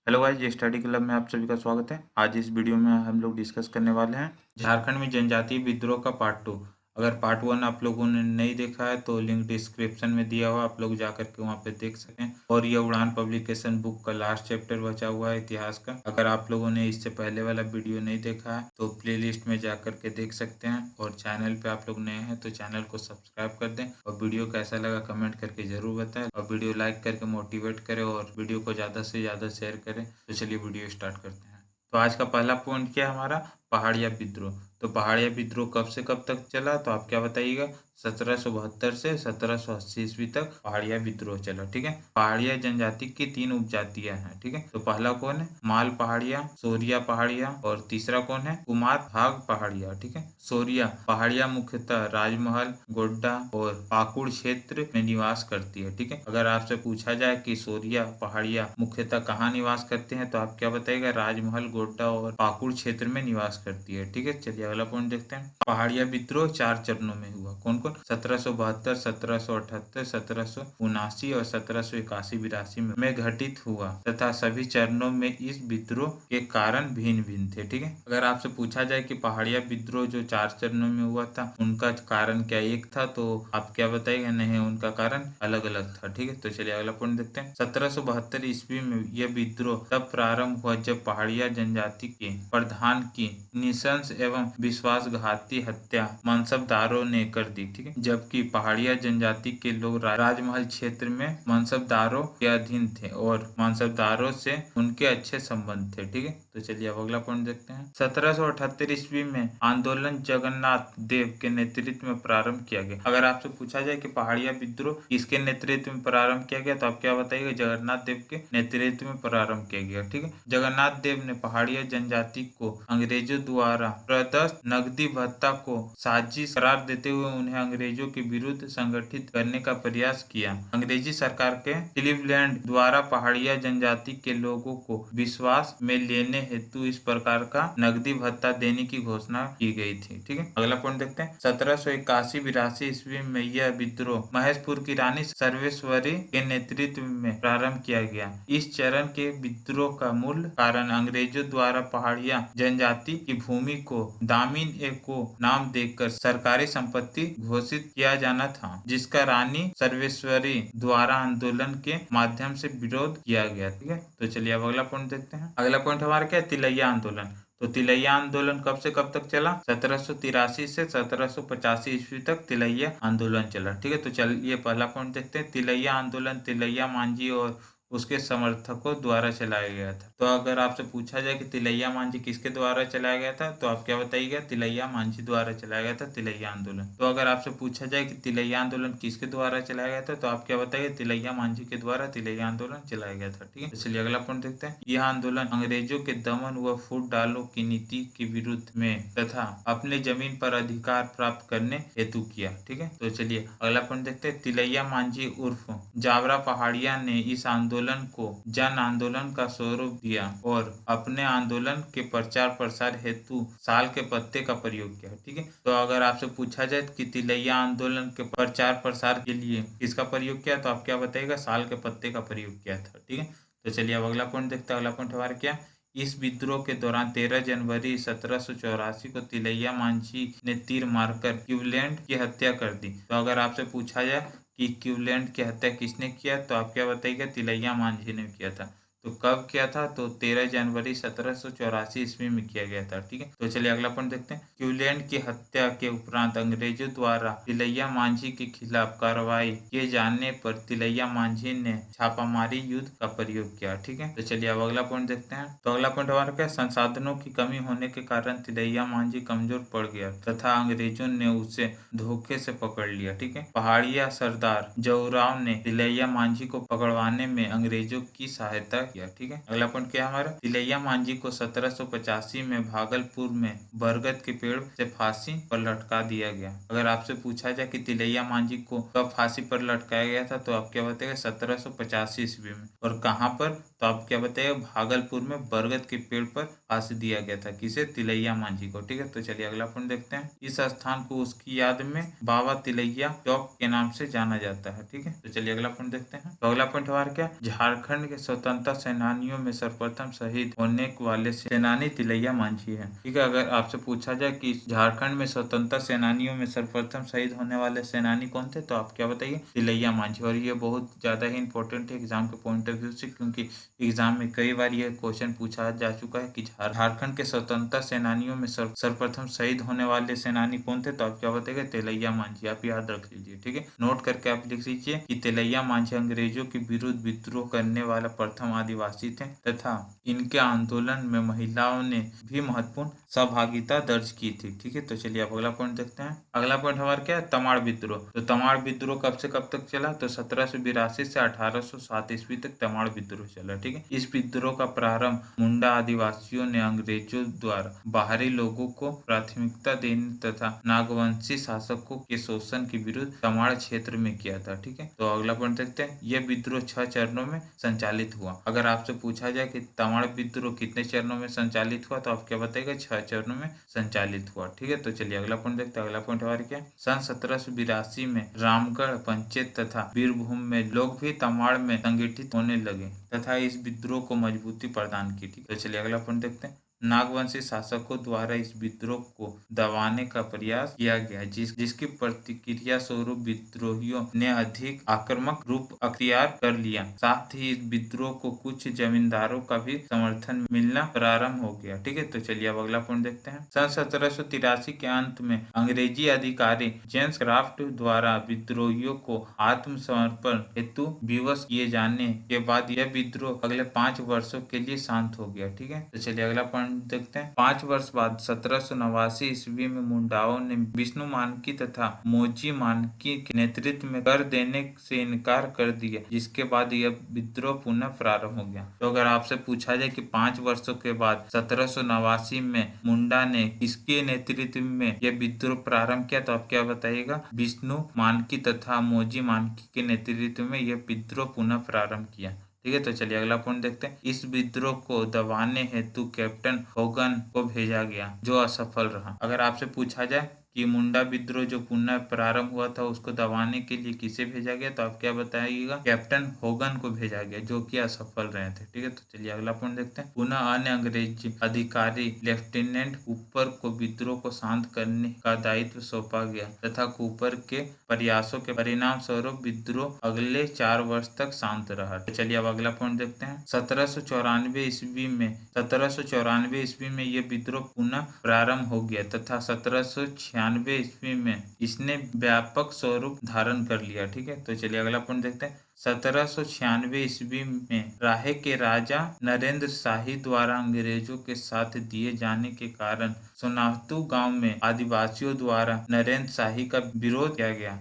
Hello guys, ये study club में आप सभी का स्वागत है। आज इस वीडियो में हम लोग डिस्कस करने वाले हैं झारखंड में जनजातीय विद्रोह का पार्ट 2। अगर पार्ट 1 आप लोगों ने नहीं देखा है तो लिंक डिस्क्रिप्शन में दिया हुआ, आप लोग जा करके वहाँ पे देख सकें। और ये उड़ान पब्लिकेशन बुक का लास्ट चैप्टर बचा हुआ है इतिहास का। अगर आप लोगों ने इससे पहले वाला वीडियो नहीं देखा है तो प्लेलिस्ट में जा करके देख सकते हैं। और चैनल पे आप लोग नए हैं तो चैनल को सब्सक्राइब कर दें और वीडियो कैसा लगा कमेंट करके जरूर बताएं और वीडियो लाइक करके मोटिवेट करें और वीडियो को ज़्यादा से ज़्यादा शेयर करें। तो चलिए वीडियो स्टार्ट करते हैं। तो आज का पहला पॉइंट क्या है हमारा? पहाड़िया विद्रोह। तो पहाड़िया विद्रोह कब से कब तक चला तो आप क्या बताइएगा? 1772 से 1780 ईस्वी तक पहाड़िया विद्रोह चला। ठीक है। पहाड़िया जनजाति की 3 उपजातियां हैं। ठीक है। तो पहला कौन है? माल पहाड़िया, सोरिया पहाड़िया और तीसरा कौन है? कुमार भाग पहाड़िया। ठीक है। सोरिया पहाड़िया मुख्यतः राजमहल, गोड्डा और पाकुड़ क्षेत्र में निवास करती है। ठीक है। अगर आपसे पूछा जाए कि सोरिया पहाड़िया मुख्यतः कहाँ निवास करते हैं तो आप क्या बताइएगा? राजमहल, गोड्डा और पाकुड़ क्षेत्र में निवास करती है। ठीक है। चलिए अगला पॉइंट देखते हैं। पहाड़िया विद्रोह 4 चरणों में हुआ। कौन कौन? 1772, 1778, 1779 और 1781-82 में घटित हुआ तथा सभी चरणों में इस विद्रोह के कारण भिन्न भिन्न थे। ठीक है। अगर आपसे पूछा जाए कि पहाड़िया विद्रोह जो 4 चरणों में हुआ था उनका कारण क्या एक था तो आप क्या बताइएगा? नहीं, उनका कारण अलग अलग था। ठीक है। तो चलिए अगला पॉइंट देखते हैं। 1772 ईस्वी में यह विद्रोह तब प्रारंभ हुआ जब पहाड़िया जनजाति के प्रधान की निशंस एवं विश्वासघाती हत्या मनसबदारों ने कर दी। ठीक है। जबकि पहाड़िया जनजाति के लोग राजमहल क्षेत्र में मनसबदारों के अधीन थे और मनसबदारों से उनके अच्छे संबंध थे। ठीक है। तो चलिए अब अगला पॉइंट देखते हैं। 1778 ईस्वी में आंदोलन जगन्नाथ देव के नेतृत्व में प्रारंभ किया गया। अगर आपसे पूछा जाए कि पहाड़िया विद्रोह किसके नेतृत्व में प्रारंभ किया गया तो आप क्या बताइएगा? जगन्नाथ देव के नेतृत्व में प्रारंभ किया गया। ठीक है। जगन्नाथ देव ने पहाड़िया जनजाति को अंग्रेजों द्वारा प्रदत्त नकदी भत्ता को साजिश करार देते हुए उन्हें अंग्रेजों के विरुद्ध संगठित करने का प्रयास किया। अंग्रेजी सरकार के क्लीवलैंड द्वारा पहाड़िया जनजाति के लोगों को विश्वास में लेने हेतु इस प्रकार का नकदी भत्ता देने की घोषणा की गई थी। ठीक है। अगला पॉइंट देखते हैं। 1781-82 ईस्वी में यह विद्रोह महेशपुर की रानी सर्वेश्वरी के नेतृत्व में प्रारंभ किया गया। इस चरण के विद्रोह का मूल कारण अंग्रेजों द्वारा पहाड़िया जनजाति की भूमि को दामिन ए को नाम देकर सरकारी संपत्ति घोषित किया जाना था, जिसका रानी सर्वेश्वरी द्वारा आंदोलन के माध्यम से विरोध किया गया। ठीक है। तो चलिए अब अगला पॉइंट देखते हैं। अगला पॉइंट हमारा क्या है? तिलैया आंदोलन। तो तिलैया आंदोलन कब से कब तक चला? 1783 से 1785 ईस्वी तक तिलैया आंदोलन चला। ठीक है। तो चलिए पहला पॉइंट देखते हैं। तिलैया आंदोलन तिलैया मांझी और उसके समर्थकों द्वारा चलाया गया था। तो अगर आपसे पूछा जाए कि तिलैया मांझी किसके द्वारा चलाया गया था तो आप क्या बताइएगा? तिलैया मांझी द्वारा चलाया गया था तिलैया आंदोलन। तो अगर आपसे पूछा जाए कि तिलैया आंदोलन किसके द्वारा चलाया गया था तो आप क्या बताइए? तिलैया मांझी के द्वारा तिलैया आंदोलन चलाया गया था। ठीक है। चलिए अगला पॉइंट देखते हैं। यह आंदोलन अंग्रेजों के दमन व फूट डालो की नीति के विरुद्ध में तथा अपने जमीन पर अधिकार प्राप्त करने हेतु किया। ठीक है। तो चलिए अगला पॉइंट देखते हैं। तिलैया मांझी उर्फ जावरा पहाड़िया ने इस आंदोलन को जन आंदोलन का स्वरूप दिया और अपने आंदोलन के प्रचार प्रसार हेतु साल के पत्ते का प्रयोग किया। ठीक है। तो अगर आपसे पूछा जाए कि तिलैया आंदोलन के प्रचार प्रसार के लिए किसका प्रयोग किया तो आप क्या बताइएगा? साल के पत्ते का प्रयोग किया था। ठीक है। तो चलिए अब अगला पॉइंट देखते हैं। अगला पॉइंट हमारा क्या? इस विद्रोह के दौरान 13 जनवरी 1784 को तिलैया मांझी ने तीर मारकर क्लीवलैंड की हत्या कर दी। तो अगर आपसे पूछा जाए कि क्लीवलैंड की हत्या किसने किया तो आप क्या बताइएगा? तिलैया मांझी ने किया था। तो कब किया था? तो 13 जनवरी 1784 ईस्वी में किया गया था। ठीक है। तो चलिए अगला पॉइंट देखते हैं। क्लीवलैंड की हत्या के उपरांत अंग्रेजों द्वारा तिलैया मांझी के खिलाफ कार्रवाई किए जाने पर तिलैया मांझी ने छापामारी युद्ध का प्रयोग किया। ठीक है। तो चलिए अब अगला पॉइंट देखते हैं। तो अगला पॉइंट हमारा क्या? संसाधनों की कमी होने के कारण तिलैया मांझी कमजोर पड़ गया तथा अंग्रेजों ने उसे धोखे से पकड़ लिया। ठीक है। पहाड़िया सरदार जऊराव ने तिलैया मांझी को पकड़वाने में अंग्रेजों की सहायता किया। ठीक है। अगला पॉइंट क्या हमारा? तिलैया मांझी को 1785 में भागलपुर में बरगद के पेड़ से फांसी पर लटका दिया गया। अगर आपसे पूछा जाए कि तिलैया मांझी को कब फांसी पर लटकाया गया था तो आप क्या बताएगा? 1785 ईस्वी में। और कहाँ पर? तो आप क्या बताइए? भागलपुर में बरगद के पेड़ पर फांसी दिया गया था। किसे? तिलैया मांझी को। ठीक है। तो चलिए अगला पॉइंट देखते हैं। इस स्थान को उसकी याद में बाबा तिलैया चौक के नाम से जाना जाता है। ठीक है। तो चलिए अगला पॉइंट देखते हैं। तो अगला पॉइंट हमारा क्या? झारखंड के स्वतंत्रता सेनानियों में सर्वप्रथम शहीद होने वाले सेनानी तिलैया मांझी है। ठीक है, अगर आपसे पूछा जाए कि झारखंड में स्वतंत्रता सेनानियों में सर्वप्रथम शहीद होने वाले सेनानी कौन थे, तो आप क्या बताइए? तिलैया मांझी। और ये बहुत ज्यादा ही इंपॉर्टेंट है एग्जाम के पॉइंट ऑफ व्यू से, क्योंकि एग्जाम में कई बार ये क्वेश्चन पूछा जा चुका है कि झारखंड के स्वतंत्रता सेनानियों में सर्वप्रथम शहीद होने वाले सेनानी कौन थे, तो आप क्या बताएंगे? तिलैया मांझी। आप याद रख लीजिए। ठीक है, नोट करके आप लिख लीजिए कि तिलैया मांझी अंग्रेजों के विरुद्ध विद्रोह करने वाला प्रथम आदिवासी थे तथा इनके आंदोलन में महिलाओं ने भी महत्वपूर्ण सहभागिता दर्ज की थी। ठीक है, तो चलिए आप अगला पॉइंट देखते हैं। अगला पॉइंट हमारा क्या है? तमाड़ विद्रोह। तो तमाड़ विद्रोह कब से कब तक चला? तो 1782 से 1807 ईस्वी तक तमाड़ विद्रोह चला। ठीक है, इस विद्रोह का प्रारंभ मुंडा आदिवासियों ने अंग्रेजों द्वारा बाहरी लोगों को प्राथमिकता देने तथा नागवंशी शासकों के शोषण के विरुद्ध तमाड़ क्षेत्र में किया था। ठीक है, तो अगला पॉइंट देखते हैं। यह विद्रोह 6 चरणों में संचालित हुआ। अगर आपसे पूछा जाए कि तमाड़ विद्रोह कितने चरणों में संचालित हुआ, तो आप क्या बताएगा? 6 चरणों में संचालित हुआ। ठीक है, तो चलिए अगला पॉइंट देखते हैं। अगला पॉइंट हमारे क्या? सन 1782 में रामगढ़ पंचायत तथा वीरभूम में लोग भी तमाड़ में संगठित होने लगे तथा इस विद्रोह को मजबूती प्रदान की। ठीक, तो चलिए अगला पॉइंट देखते हैं। नागवंशी शासकों द्वारा इस विद्रोह को दबाने का प्रयास किया गया, जिसकी प्रतिक्रिया स्वरूप विद्रोहियों ने अधिक आक्रामक रूप अख्तियार कर लिया। साथ ही इस विद्रोह को कुछ जमींदारों का भी समर्थन मिलना प्रारंभ हो गया। ठीक है, तो चलिए अब अगला पॉइंट देखते हैं। सन 1783 के अंत में अंग्रेजी अधिकारी जेम्स क्राफ्ट द्वारा विद्रोहियों को आत्मसमर्पण हेतु विवश किए जाने के बाद यह विद्रोह अगले 5 वर्षों के लिए शांत हो गया। ठीक है, तो चलिए अगला पॉइंट देखते हैं। 5 वर्ष बाद 1789 ईस्वी में मुंडाओं ने विष्णु मानकी तथा मोजी मानकी के नेतृत्व में कर देने से इनकार कर दिया, जिसके बाद यह विद्रोह पुनः प्रारंभ हो गया। तो अगर आपसे पूछा जाए कि 5 वर्षों के बाद 1789 में मुंडा ने किसके नेतृत्व में यह विद्रोह प्रारंभ किया, तो आप क्या बताइएगा? विष्णु मानकी तथा मोजी मानकी के नेतृत्व में यह विद्रोह पुनः प्रारंभ किया। ठीक है, तो चलिए अगला पॉइंट देखते हैं। इस विद्रोह को दबाने हेतु कैप्टन होगन को भेजा गया, जो असफल रहा। अगर आपसे पूछा जाए कि मुंडा विद्रोह जो पुनः प्रारंभ हुआ था उसको दबाने के लिए किसे भेजा गया, तो आप क्या बताइएगा? कैप्टन होगन को भेजा गया, जो कि असफल रहे थे। ठीक है, तो चलिए अगला पॉइंट देखते हैं। पुनः अन्य अंग्रेजी अधिकारी लेफ्टिनेंट कूपर को विद्रोह को शांत करने का दायित्व सौंपा गया तथा कूपर के प्रयासों के परिणाम स्वरूप विद्रोह अगले 4 वर्ष तक शांत रहा। तो चलिए अब अगला पॉइंट देखते हैं। 1794 ईस्वी में यह विद्रोह पुनः प्रारंभ हो गया तथा 1796 ईस्वी में इसने व्यापक स्वरूप धारण कर लिया। ठीक है, तो चलिए अगला पॉइंट देखते हैं। 1796 ईस्वी में राहे के राजा नरेंद्र शाही द्वारा अंग्रेजों के साथ दिए जाने के कारण सोनातू गांव में आदिवासियों द्वारा नरेंद्र शाही का विरोध किया गया।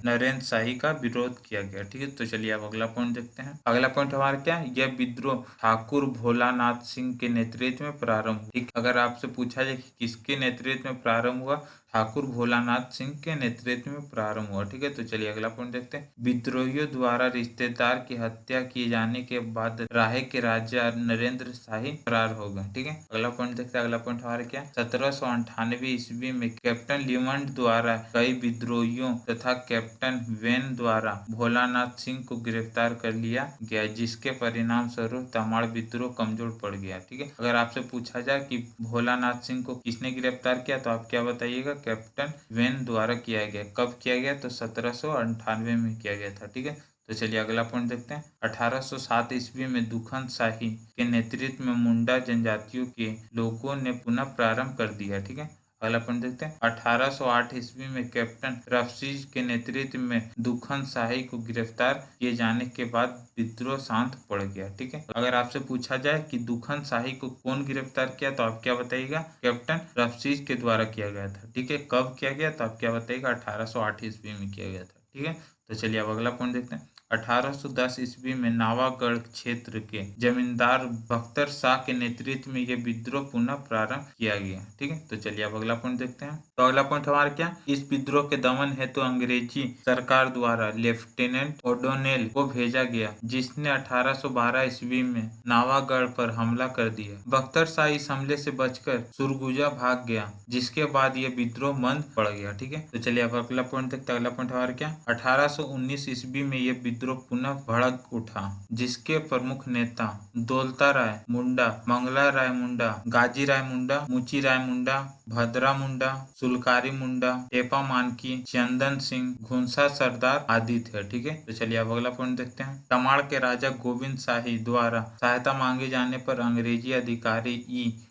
ठीक है, तो चलिए अब अगला पॉइंट देखते हैं। अगला पॉइंट हमारा क्या है? यह विद्रोह ठाकुर भोलानाथ सिंह के नेतृत्व में प्रारंभ हुआ। ठीक, अगर आपसे पूछा जाए कि किसके नेतृत्व में प्रारंभ हुआ, ठाकुर भोलानाथ सिंह के नेतृत्व में प्रारंभ हुआ। ठीक है, तो चलिए अगला पॉइंट देखते हैं। विद्रोहियों द्वारा रिश्तेदार की हत्या किए जाने के बाद राहे के राजा नरेंद्र शाही फरार हो गए। ठीक है, अगला पॉइंट देखते हैं। अगला पॉइंट हमारा क्या? 1798 ईस्वी में कैप्टन लिमंड द्वारा कई विद्रोहियों तथा कैप्टन वेन द्वारा भोलानाथ सिंह को गिरफ्तार कर लिया गया, जिसके परिणाम स्वरूप तमाड़ विद्रोह कमजोर पड़ गया। ठीक है, अगर आपसे पूछा जाए कि भोलानाथ सिंह को किसने गिरफ्तार किया, तो आप क्या बताइएगा? कैप्टन वेन द्वारा किया गया। कब किया गया? तो 1798 में किया गया था। ठीक है, तो चलिए अगला पॉइंट देखते हैं। 1807 ईस्वी में दुखन शाही के नेतृत्व में मुंडा जनजातियों के लोगों ने पुनः प्रारंभ कर दिया। ठीक है, अगला पॉइंट देखते हैं। 1808 ईस्वी में कैप्टन रफसीज के नेतृत्व में दुखन शाही को गिरफ्तार किए जाने के बाद विद्रोह शांत पड़ गया। ठीक है, अगर आपसे पूछा जाए कि दुखन शाही को कौन गिरफ्तार किया, तो आप क्या बताइएगा? कैप्टन रफसीज के द्वारा किया गया था। ठीक है, कब किया गया, तो आप क्या बताइएगा? 1808 ईस्वी में किया गया था। ठीक है, तो चलिए अब अगला पॉइंट देखते हैं। 1810 ईस्वी में नावागढ़ क्षेत्र के जमींदार बख्तर शाह के नेतृत्व में यह विद्रोह पुनः प्रारंभ किया गया। ठीक है, तो चलिए अब अगला पॉइंट देखते हैं। तो अगला पॉइंट हमारा क्या? इस विद्रोह के दमन हेतु अंग्रेजी सरकार द्वारा लेफ्टिनेंट ओडोनेल को भेजा गया, जिसने 1812 ईस्वी में नावागढ़ पर हमला कर दिया। बख्तर शाह इस हमले से बचकर सुरगुजा भाग गया, जिसके बाद यह विद्रोह मंद पड़ गया। ठीक है, तो चलिए अब अगला पॉइंट देखते हैं। अगला पॉइंट हमारा क्या? 1819 ईस्वी में यह विद्रोह पुनः भड़क उठा, जिसके प्रमुख नेता दौलता राय मुंडा, मंगला राय मुंडा, गाजी राय मुंडा, मुची राय मुंडा, भद्रा मुंडा, सुलकारी मुंडा, टेपा मानकी, चंदन सिंह, घुंसा सरदार आदि थे। ठीक है, तो चलिए अब अगला पॉइंट देखते हैं। तमाड़ के राजा गोविंद शाही द्वारा सहायता मांगे जाने पर अंग्रेजी अधिकारी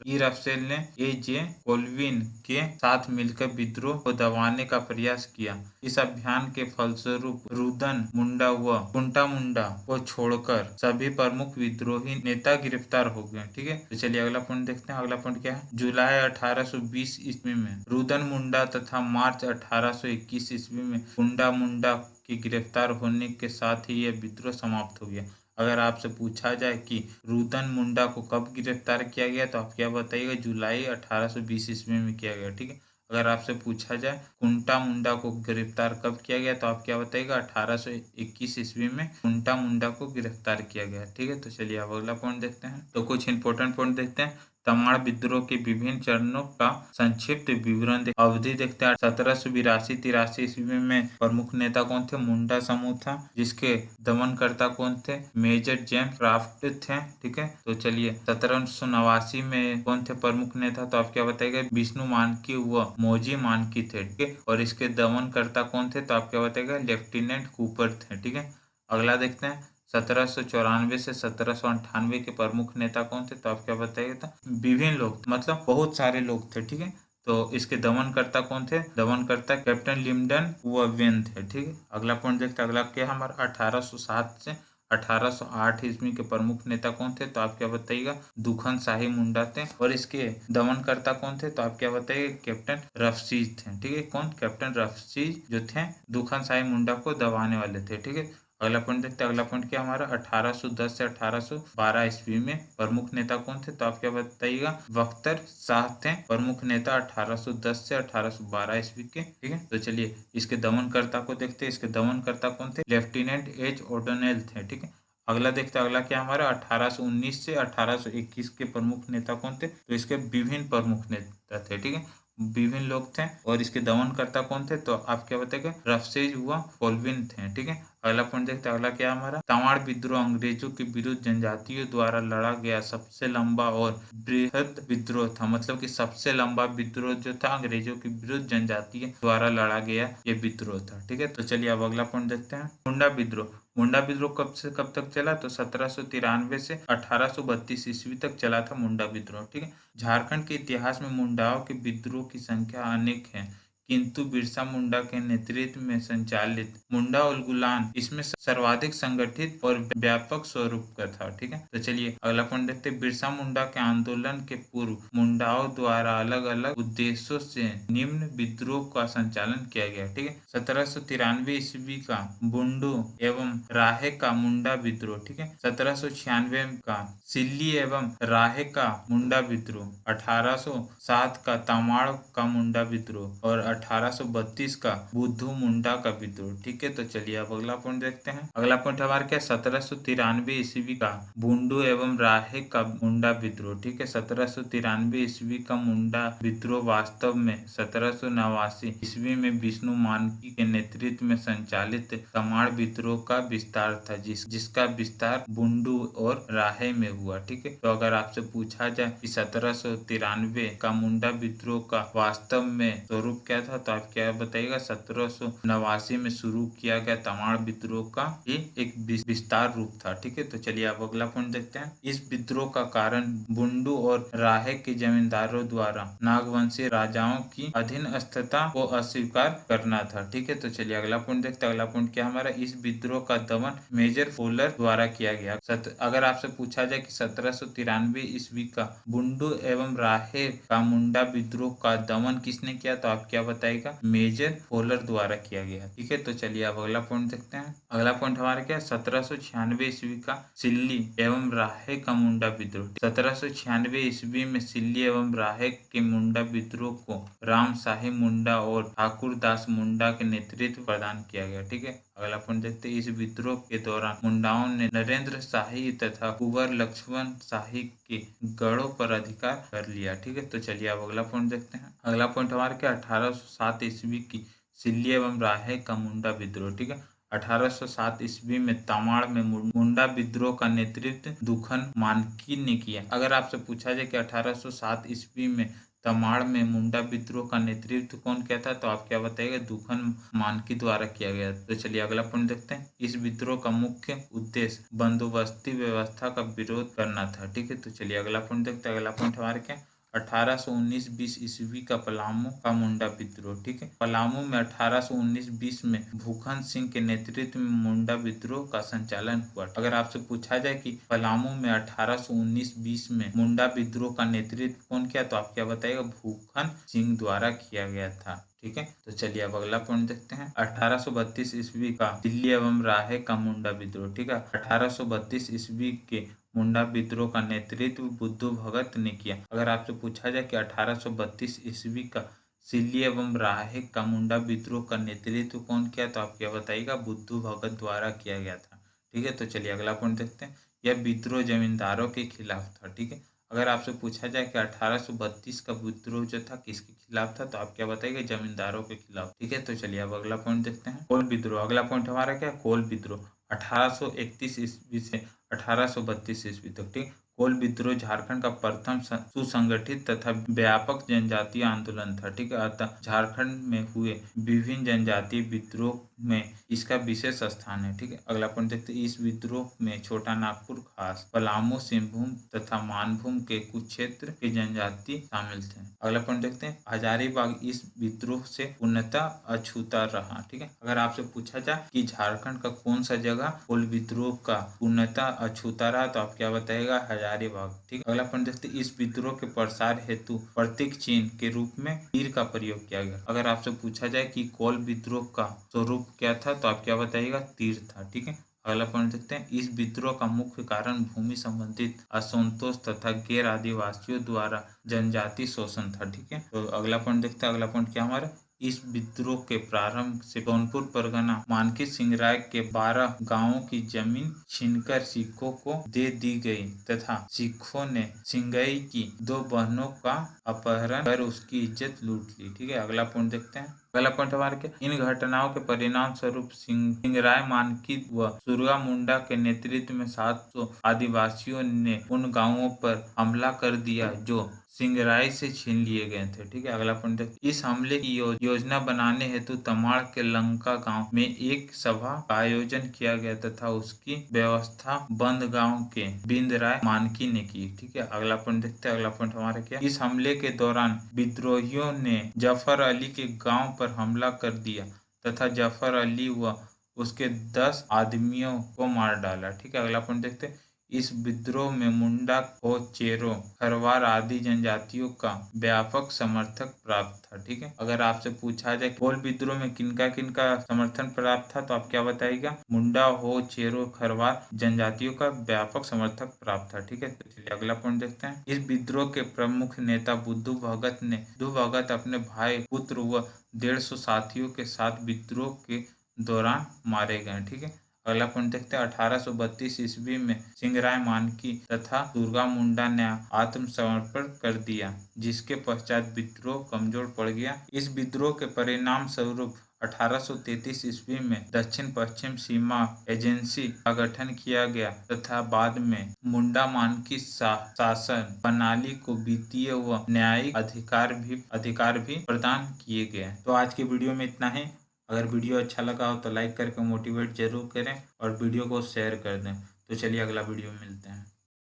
ई रफसेल ने ए जे कोल्विन के साथ मिलकर विद्रोह को दबाने का प्रयास किया। इस अभियान के फलस्वरूप रुदन मुंडा व कुंटा मुंडा को छोड़कर सभी प्रमुख विद्रोही नेता गिरफ्तार हो गए। ठीक है, तो चलिए अगला पॉइंट देखते हैं। अगला पॉइंट क्या है? जुलाई 1820 ईस्वी में रुदन मुंडा तथा मार्च 1821 ईस्वी में कुंडा मुंडा के गिरफ्तार होने के साथ ही यह विद्रोह समाप्त हो गया। अगर आपसे पूछा जाए कि रुदन मुंडा को कब गिरफ्तार किया गया तो आप क्या बताइएगा? जुलाई 1820 ईस्वी में किया गया। ठीक है, अगर आपसे पूछा जाए कुंटा मुंडा को गिरफ्तार कब किया गया तो आप क्या बताइएगा? 1821 ईस्वी में कुंटा मुंडा को गिरफ्तार किया गया। ठीक है, तो चलिए अब अगला पॉइंट देखते हैं। तो कुछ इंपॉर्टेंट पॉइंट देखते हैं। तमाड़ विद्रोह के विभिन्न चरणों का संक्षिप्त विवरण अवधि देखते हैं। 1782-83 ईस्वी में प्रमुख नेता कौन थे? मुंडा समूह था, जिसके दमनकर्ता कौन थे? मेजर जेम्स क्राफ्ट थे। ठीक है, तो चलिए 1789 में कौन थे प्रमुख नेता? तो आप क्या बताएंगे? विष्णु मानकी व मौजी मानकी थे। ठीक है, और इसके दमनकर्ता कौन थे? तो आप क्या बताएंगे? लेफ्टिनेंट कूपर थे। ठीक है, अगला देखते हैं। 1794 से 1798 के प्रमुख नेता कौन थे? तो आप क्या बताइए? तो विभिन्न लोग, मतलब बहुत सारे लोग थे। ठीक है, तो इसके दमनकर्ता कौन थे? दमनकर्ता कैप्टन लिमडन व वेन थे। ठीक है, अगला पॉइंट देखते हैं। अगला क्या हमारा 1807 से 1808 ईस्वी के प्रमुख नेता कौन थे? तो आप क्या बताइएगा? दुखन शाही मुंडा थे, और इसके दमनकर्ता कौन थे? तो आप क्या बताइए? कैप्टन रफसीज थे। ठीक है, कौन? कैप्टन रफसीज जो थे दुखन शाही मुंडा को दबाने वाले थे। ठीक है, अगला पॉइंट देखते हैं। अगला पॉइंट क्या हमारा 1810 से 1812 ईस्वी में प्रमुख नेता कौन थे? तो आप क्या बताइएगा? बख्तर शाह थे प्रमुख नेता 1810 से 1812 ईस्वी के। ठीक है, तो चलिए इसके दमनकर्ता को देखते हैं। इसके दमनकर्ता कौन थे? लेफ्टिनेंट एच ओडोनेल थे। ठीक है, अगला देखते हैं। अगला क्या हमारा 1819 से 1821 के प्रमुख नेता कौन थे? तो इसके विभिन्न प्रमुख नेता थे। ठीक है, विभिन्न लोग थे, और इसके दमनकर्ता कौन थे? तो आप क्या बताएंगे? रफसेज हुआ कोल्विन थे। ठीक है, अगला पॉइंट देखते हैं। अगला क्या हमारा? तमाड़ विद्रोह अंग्रेजों के विरुद्ध जनजातियों द्वारा लड़ा गया सबसे लंबा और बृहद विद्रोह था। मतलब कि सबसे लंबा विद्रोह जो था अंग्रेजों के विरुद्ध जनजातीय द्वारा लड़ा गया ये विद्रोह था। ठीक है, तो चलिए अब अगला पॉइंट देखते हैं। मुंडा विद्रोह। मुंडा विद्रोह कब से कब तक चला? तो 1793 से 1832 ईस्वी तक चला था मुंडा विद्रोह। ठीक है, झारखंड के इतिहास में मुंडाओं के विद्रोह की संख्या अनेक है, किंतु बिरसा मुंडा के नेतृत्व में संचालित मुंडा उलगुलान इसमें सर्वाधिक संगठित और व्यापक स्वरूप का था। ठीक है, तो चलिए अगला पॉइंट देखते हैं। बिरसा मुंडा के आंदोलन के पूर्व मुंडाओं द्वारा अलग अलग उद्देश्यों से निम्न विद्रोह का संचालन किया गया। ठीक है, 1793 ईस्वी का बुंडू एवं राहे का मुंडा विद्रोह। ठीक है, 1796 का सिल्ली एवं राहे का मुंडा विद्रोह, 1807 का तमाड़ का मुंडा विद्रोह और 1832 का बुद्धू मुंडा का विद्रोह। ठीक है, तो चलिए अब अगला पॉइंट देखते हैं। अगला पॉइंट हमारा क्या? 1793 ईस्वी का बुंडू एवं राहे का मुंडा विद्रोह। ठीक है, 1793 ईस्वी का मुंडा विद्रोह वास्तव में 1789 ईस्वी में विष्णु मानकी के नेतृत्व में संचालित तमाड़ विद्रोह का विस्तार था, जिसका विस्तार बुंडू और राहे में हुआ। ठीक है, तो अगर आपसे पूछा जाए कि 1793 का मुंडा विद्रोह का वास्तव में स्वरूप क्या था तो आप क्या बताइएगा? 1789 में शुरू किया गया तमाड़ विद्रोह का ही एक विस्तार रूप था। ठीक है, तो चलिए अब अगला पॉइंट देखते हैं। इस विद्रोह का कारण बुंडू और राहे के जमींदारों द्वारा नागवंशी राजाओं की अधीनस्थता को अस्वीकार करना था। ठीक है, तो चलिए अगला पॉइंट देखते हैं। अगला पॉइंट क्या हमारा? इस विद्रोह का दमन मेजर फोलर द्वारा किया गया। अगर आपसे पूछा जाए कि 1793 ईस्वी का बुंडू एवं राहे का मुंडा विद्रोह का दमन किसने किया तो आप क्या बताइएगा? मेजर फोलर द्वारा किया गया। ठीक है, तो चलिए अब अगला पॉइंट देखते हैं। अगला पॉइंट हमारा क्या? 1796 ईस्वी का सिल्ली एवं राहे का मुंडा विद्रोह। 1796 ईस्वी में सिल्ली एवं राहे के मुंडा विद्रोह को राम शाही मुंडा और ठाकुर दास मुंडा के नेतृत्व प्रदान किया गया। ठीक है, अगला पॉइंट देखते हैं। इस विद्रोह के दौरान मुंडाओं ने नरेंद्र शाही तथा कुंवर लक्ष्मण शाही के गढ़ों पर अधिकार कर लिया। ठीक है, तो चलिए अब अगला पॉइंट देखते हैं। अगला पॉइंट हमारे क्या? 1807 ईस्वी की सिल्ली एवं राहे का मुंडा विद्रोह। ठीक है, 1807 ईस्वी में तमाड़ में मुंडा विद्रोह का नेतृत्व दुखन मानकी ने किया। अगर आपसे पूछा जाए कि 1807 ईस्वी में तमाड़ में मुंडा विद्रोह का नेतृत्व कौन किया था, तो आप क्या बताइएगा? दुखन मानकी द्वारा किया गया। तो चलिए अगला पॉइंट देखते हैं। इस विद्रोह का मुख्य उद्देश्य बंदोबस्ती व्यवस्था का विरोध करना था। ठीक है, तो चलिए अगला पॉइंट देखते हैं। अगला पॉइंट हमारे क्या? 1819-20 ईस्वी का पलामू का मुंडा विद्रोह। ठीक है, पलामू में 1819-20 में भूखन सिंह के नेतृत्व में मुंडा विद्रोह का संचालन हुआ। अगर आपसे पूछा जाए कि पलामू में 1819-20 में मुंडा विद्रोह का नेतृत्व कौन किया, तो आप क्या बताइएगा? भूखन सिंह द्वारा किया गया था। ठीक है, तो चलिए अब अगला पॉइंट देखते हैं। 1832 ईस्वी का दिल्ली एवं राहे का मुंडा विद्रोह। ठीक है, 1832 ईस्वी के मुंडा विद्रोह का नेतृत्व बुद्धू भगत ने किया। अगर आपसे पूछा जाए कि 1832 ईस्वी का सिल्ली एवं राहे का मुंडा विद्रोह का नेतृत्व कौन किया, तो आप क्या बताइएगा? बुद्धू भगत द्वारा किया गया था। ठीक है, तो चलिए अगला पॉइंट देखते हैं। यह विद्रोह जमींदारों के खिलाफ था। ठीक है, अगर आपसे पूछा जाए कि 1832 का विद्रोह जो था किसके खिलाफ था, तो आप क्या बताइएगा? जमींदारों के खिलाफ। ठीक है, तो चलिए अब अगला पॉइंट देखते हैं। कोल विद्रोह। अगला पॉइंट हमारा क्या? कोल विद्रोह 1831 ईस्वी से 1832 ईस्वी तक। ठीक, कोल विद्रोह झारखंड का प्रथम सुसंगठित तथा व्यापक जनजातीय आंदोलन था। ठीक है, अतः झारखंड में हुए विभिन्न जनजातीय विद्रोह में इसका विशेष स्थान है। ठीक है, अगला पॉइंट देखते हैं। इस विद्रोह में छोटा नागपुर, खास पलामू, सिंहभूम तथा मानभूम के कुछ क्षेत्र के जनजाति शामिल थे। अगला पॉइंट देखते हैं। हजारीबाग इस विद्रोह से पूर्णतः अछूता रहा। ठीक है, अगर आपसे पूछा जाए कि झारखंड का कौन सा जगह कोल विद्रोह का पूर्णतः अछूता रहा, तो आप क्या बताएगा? हजारीबाग। ठीक, अगला पॉइंट देखते हैं। इस विद्रोह के प्रसार हेतु प्रतीक चिन्ह के रूप में तीर का प्रयोग किया गया। अगर आपसे पूछा जाए कि कोल विद्रोह का स्वरूप क्या था, तो आप क्या बताइएगा? तीर था। ठीक है, अगला पॉइंट देखते हैं। इस विद्रोह का मुख्य कारण भूमि संबंधित असंतोष तथा गैर आदिवासियों द्वारा जनजाति शोषण था। ठीक है, तो अगला पॉइंट देखते हैं। अगला पॉइंट क्या हमारा? इस विद्रोह के प्रारंभ से सोनपुर परगना मानकी सिंह राय के 12 गांवों की जमीन छीनकर सिखों को दे दी गई तथा सिखों ने सिंगई की 2 बहनों का अपहरण कर उसकी इज्जत लूट ली। ठीक है, अगला पॉइंट देखते हैं। अगला पॉइंट हमारे क्या? इन घटनाओं के परिणाम स्वरूप सिंगराय मानकी व सुरगा मुंडा के नेतृत्व में 700 आदिवासियों ने उन गांवों पर हमला कर दिया जो सिंगराय से छीन लिए गए थे। ठीक है, अगला पॉइंट देखते हैं। इस हमले की योजना बनाने हेतु तमाड़ के लंका गांव में एक सभा का आयोजन किया गया तथा उसकी व्यवस्था बंद गांव के बिंदराय मानकी ने की। ठीक है, अगला पॉइंट देखते हैं। अगला पॉइंट हमारे क्या? इस हमले के दौरान विद्रोहियों ने जफर अली के गांव पर हमला कर दिया तथा जफर अली व उसके 10 आदमियों को मार डाला। ठीक है, अगला पॉइंट देखते हैं। इस विद्रोह में मुंडा, हो, चेरो, खरवार आदि जनजातियों का व्यापक समर्थक प्राप्त था। ठीक है, अगर आपसे पूछा जाए कोल विद्रोह में किनका किनका समर्थन प्राप्त था, तो आप क्या बताइएगा? मुंडा, हो, चेरो, खरवार जनजातियों का व्यापक समर्थक प्राप्त था। ठीक है, तो चलिए अगला पॉइंट देखते हैं। इस विद्रोह के प्रमुख नेता बुद्धू भगत अपने भाई, पुत्र व 150 साथियों के साथ विद्रोह के दौरान मारे गए। ठीक है, अगला पॉइंट देखते हैं। 1832 ईस्वी में सिंगराय मानकी तथा दुर्गा मुंडा ने आत्मसमर्पण कर दिया, जिसके पश्चात विद्रोह कमजोर पड़ गया। इस विद्रोह के परिणाम स्वरूप 1833 ईस्वी में दक्षिण पश्चिम सीमा एजेंसी का गठन किया गया तथा बाद में मुंडा मानकी शासन प्रणाली को वित्तीय व न्यायिक अधिकार भी प्रदान किए गए। तो आज के वीडियो में इतना ही। अगर वीडियो अच्छा लगा हो तो लाइक करके मोटिवेट जरूर करें और वीडियो को शेयर कर दें। तो चलिए अगला वीडियो में मिलते हैं।